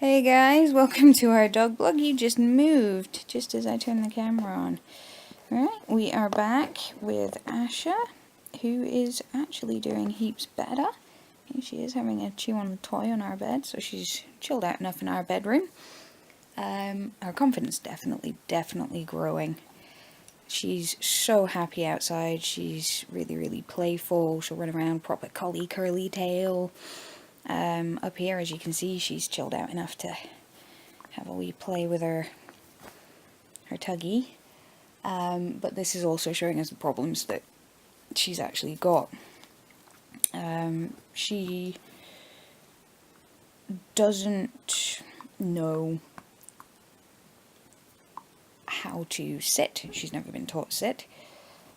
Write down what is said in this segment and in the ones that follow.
Hey guys, welcome to our dog blog. You just moved, just as I turned the camera on. Alright, we are back with Asha, who is actually doing heaps better. Here she is having a chew on a toy on our bed, so she's chilled out enough in our bedroom. Her confidence definitely growing. She's so happy outside, she's really playful, she'll run around, proper collie curly tail. Up here, as you can see, she's chilled out enough to have a wee play with her tuggy. But this is also showing us the problems that she's actually got. She doesn't know how to sit. She's never been taught to sit.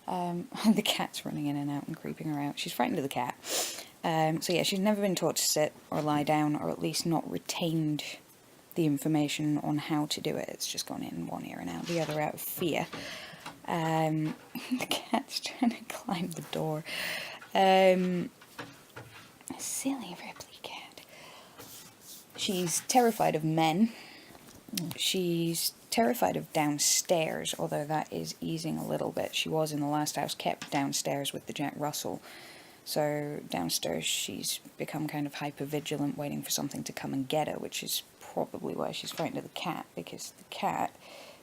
The cat's running in and out and creeping her out. She's frightened of the cat. So yeah, she's never been taught to sit or lie down, or at least not retained the information on how to do it. It's just gone in one ear and out the other out of fear. The cat's trying to climb the door. Silly Ripley cat. She's terrified of men. She's terrified of downstairs, although that is easing a little bit. She was in the last house kept downstairs with the Jack Russell. So downstairs she's become kind of hyper-vigilant, waiting for something to come and get her, which is probably why she's frightened of the cat, because the cat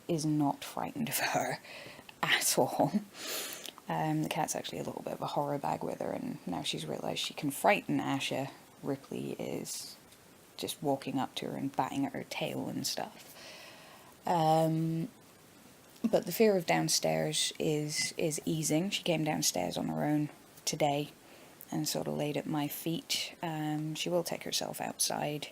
is not frightened of her at all. The cat's actually a little bit of a horror bag with her, and now she's realised she can frighten Asha. Ripley is just walking up to her and batting at her tail and stuff. But the fear of downstairs is easing. She came downstairs on her own today and sort of laid at my feet. She will take herself outside.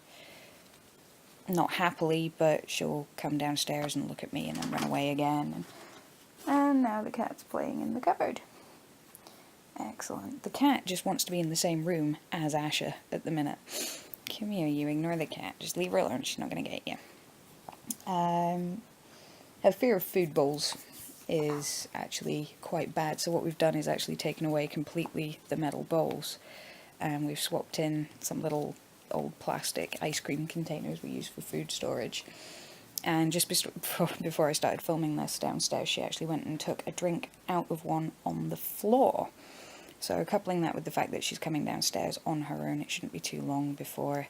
Not happily, but she'll come downstairs and look at me and then run away again. And now the cat's playing in the cupboard. Excellent. The cat just wants to be in the same room as Asha at the minute. Come here, you ignore the cat. Just leave her alone, she's not going to get you. Her fear of food bowls is actually quite bad, so what we've done is actually taken away completely the metal bowls, and we've swapped in some little old plastic ice cream containers we use for food storage. And just before I started filming this downstairs, she actually went and took a drink out of one on the floor. So coupling that with the fact that she's coming downstairs on her own, it shouldn't be too long before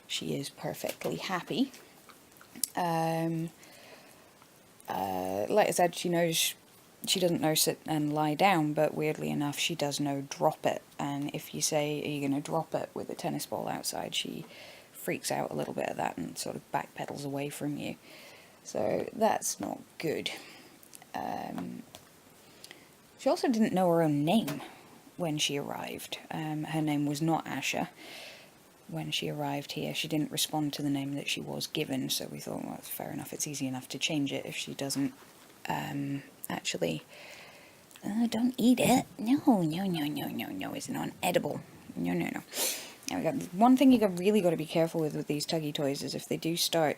she is perfectly happy. Like I said, she knows she doesn't know sit and lie down, but weirdly enough she does know drop it. And if you say, are you going to drop it with a tennis ball outside, she freaks out a little bit at that and sort of backpedals away from you. So that's not good. She also didn't know her own name when she arrived. Her name was not Asha. When she arrived here, she didn't respond to the name that she was given, so we thought, well, that's fair enough, it's easy enough to change it if she doesn't actually... don't eat it. No, it's not edible. No. Now we got one thing you really got to be careful with these tuggy toys is if they do start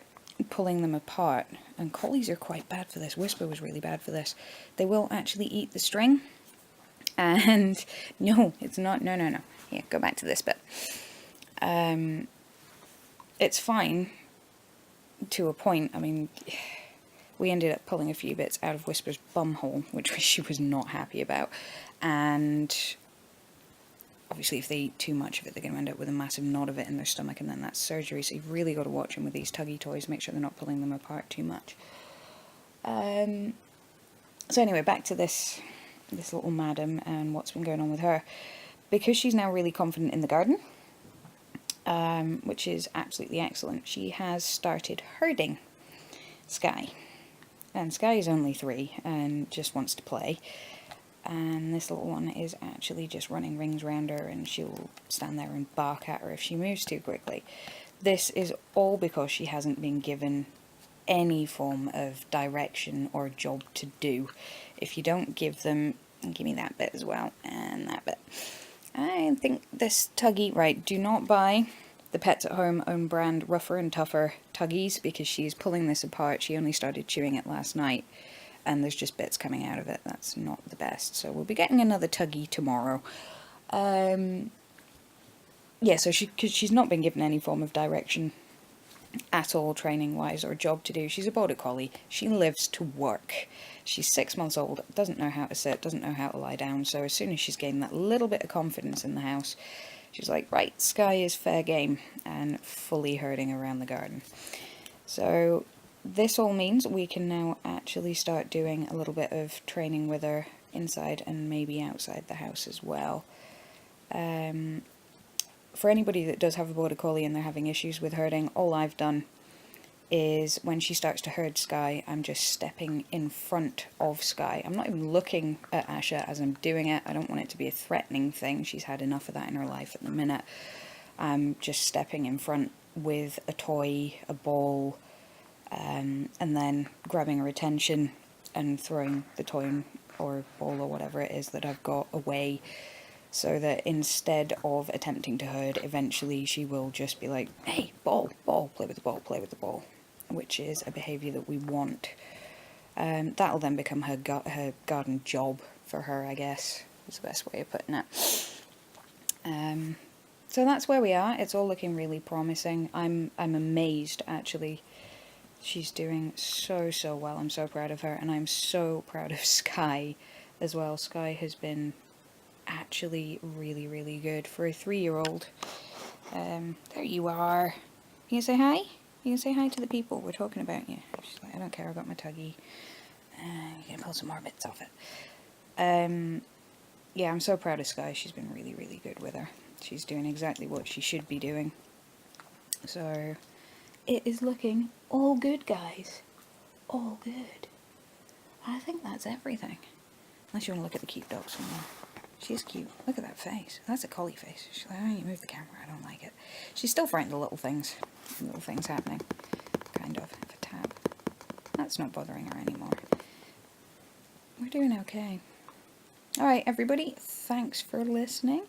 pulling them apart, and collies are quite bad for this, Whisper was really bad for this, they will actually eat the string. And no, it's not, no. Here, go back to this bit. It's fine to a point. I mean, we ended up pulling a few bits out of Whisper's bumhole, which she was not happy about, and obviously if they eat too much of it, they're going to end up with a massive knot of it in their stomach, and then that's surgery, so you've really got to watch them with these tuggy toys, make sure they're not pulling them apart too much. So anyway, back to this little madam and what's been going on with her. Because she's now really confident in the garden, which is absolutely excellent, she has started herding Sky. And Sky is only 3 and just wants to play. And this little one is actually just running rings around her, and she'll stand there and bark at her if she moves too quickly. This is all because she hasn't been given any form of direction or job to do. If you don't give them... give me that bit as well, and that bit. I think this tuggy... right, do not buy the Pets at Home own brand Rougher and Tougher tuggies, because she's pulling this apart. She only started chewing it last night, and there's just bits coming out of it. That's not the best. So we'll be getting another tuggy tomorrow. Yeah, so she's not been given any form of direction at all training wise or job to do. She's a border collie. She lives to work. She's 6 months old, doesn't know how to sit, doesn't know how to lie down. So as soon as she's gained that little bit of confidence in the house, she's like, right, Skye is fair game, and fully herding around the garden. So this all means we can now actually start doing a little bit of training with her inside and maybe outside the house as well. For anybody that does have a border collie and they're having issues with herding, all I've done is when she starts to herd Skye, I'm just stepping in front of Skye. I'm not even looking at Asha as I'm doing it. I don't want it to be a threatening thing. She's had enough of that in her life at the minute. I'm just stepping in front with a toy, a ball, and then grabbing her attention and throwing the toy or ball or whatever it is that I've got away, so that instead of attempting to herd, eventually she will just be like, hey, ball, play with the ball, play with the ball, which is a behaviour that we want. That'll then become her garden job for her, I guess, is the best way of putting it. So that's where we are. It's all looking really promising. I'm amazed, actually. She's doing so well. I'm so proud of her, and I'm so proud of Skye as well. Skye has been actually really good for a 3-year-old. There you are. You gonna say hi? You gonna say hi to the people? We're talking about you. She's like, I don't care, I got my tuggy. You can pull some more bits off it. Yeah, I'm so proud of Skye. She's been really good with her. She's doing exactly what she should be doing. So it is looking all good, guys. All good. I think that's everything. Unless you want to look at the cute dog some more. She's cute. Look at that face. That's a collie face. She's like, oh, you move the camera. I don't like it. She's still frightened of little things. Little things happening. Kind of. If a tap. That's not bothering her anymore. We're doing okay. Alright, everybody. Thanks for listening.